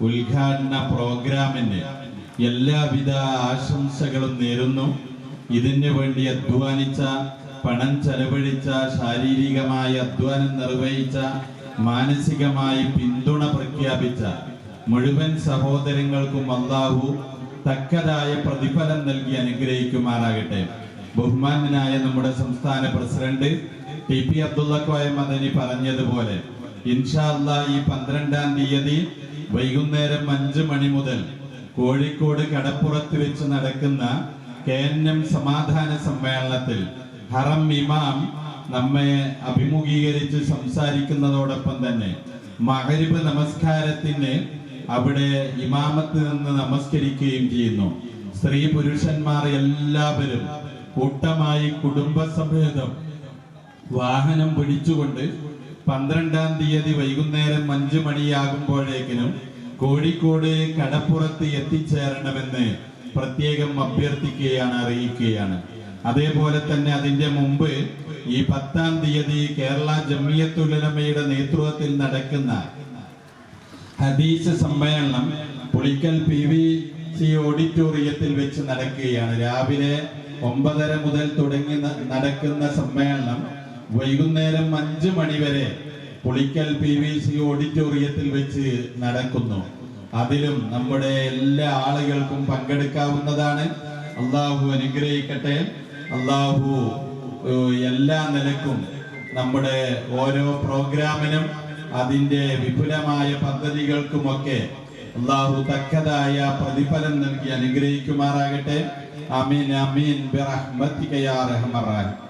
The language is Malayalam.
ഉദ്ഘാടന പ്രോഗ്രാമിന് എല്ലാവിധ ആശംസകളും നേരുന്നു. ഇതിനു വേണ്ടി അധ്വാനിച്ച, പണം ചെലവഴിച്ച, ശാരീരികമായ അധ്വാനം നിർവഹിച്ച, മാനസികമായി പിന്തുണ പ്രഖ്യാപിച്ച മുഴുവൻ സഹോദരങ്ങൾക്കും അല്ലാഹു തക്കതായ പ്രതിഫലം നൽകി അനുഗ്രഹിക്കുമാറാകട്ടെ. ബഹുമാന്യനായ നമ്മുടെ സംസ്ഥാന പ്രസിഡന്റ് TP അബ്ദുള്ള കോയ മദനി പറഞ്ഞതുപോലെ ഇൻഷാ അല്ലാഹ് ഈ 12-ാം തീയതി വൈകുന്നേരം 5 മണി മുതൽ കോഴിക്കോട് കടപ്പുറത്ത് വെച്ച് നടക്കുന്ന KNM സമാധാന സമ്മേളനത്തിൽ ഹറം ഇമാം നമ്മെ അഭിമുഖീകരിച്ച് സംസാരിക്കുന്നതോടൊപ്പം തന്നെ മഗ്രിബ് നമസ്കാരത്തിന് അവിടെ ഇമാമത്ത് നിന്ന് നമസ്കരിക്കുകയും ചെയ്യുന്നു. സ്ത്രീ പുരുഷന്മാർ എല്ലാവരും കൂട്ടമായി കുടുംബസമേതം വാഹനം പിടിച്ചുകൊണ്ട് 12-ാം തീയതി വൈകുന്നേരം 5 മണിയാകുമ്പോഴേക്കിനും കോഴിക്കോട് കടപ്പുറത്ത് എത്തിച്ചേരണമെന്ന് പ്രത്യേകം അഭ്യർത്ഥിക്കുകയാണ്, അറിയിക്കുകയാണ്. അതേപോലെ തന്നെ അതിന്റെ മുമ്പ് ഈ 10-ാം തീയതി കേരള ജംഇയ്യത്തുൽ ഉലമയുടെ നേതൃത്വത്തിൽ നടക്കുന്ന ഹദീസ് സമ്മേളനം പുളിക്കൽ PVC ഓഡിറ്റോറിയത്തിൽ വെച്ച് നടക്കുകയാണ്. രാവിലെ 9:30 മുതൽ തുടങ്ങി നടക്കുന്ന സമ്മേളനം വൈകുന്നേരം 5 മണി വരെ പുളിക്കൽ PVC ഓഡിറ്റോറിയത്തിൽ വെച്ച് നടക്കുന്നു. അതിലും നമ്മുടെ എല്ലാ ആളുകൾക്കും പങ്കെടുക്കാവുന്നതാണ്. അള്ളാഹു അനുഗ്രഹിക്കട്ടെ. അള്ളാഹു എല്ലാ നിലക്കും നമ്മുടെ ഓരോ പ്രോഗ്രാമിനും അതിന്റെ വിപുലമായ പദ്ധതികൾക്കുമൊക്കെ അള്ളാഹു തക്കതായ പ്രതിഫലം നൽകി അനുഗ്രഹിക്കുമാറാകട്ടെ. ആമീൻ ആമീൻ ബിറഹ്മതിക യാ അർഹമർ റഹീം.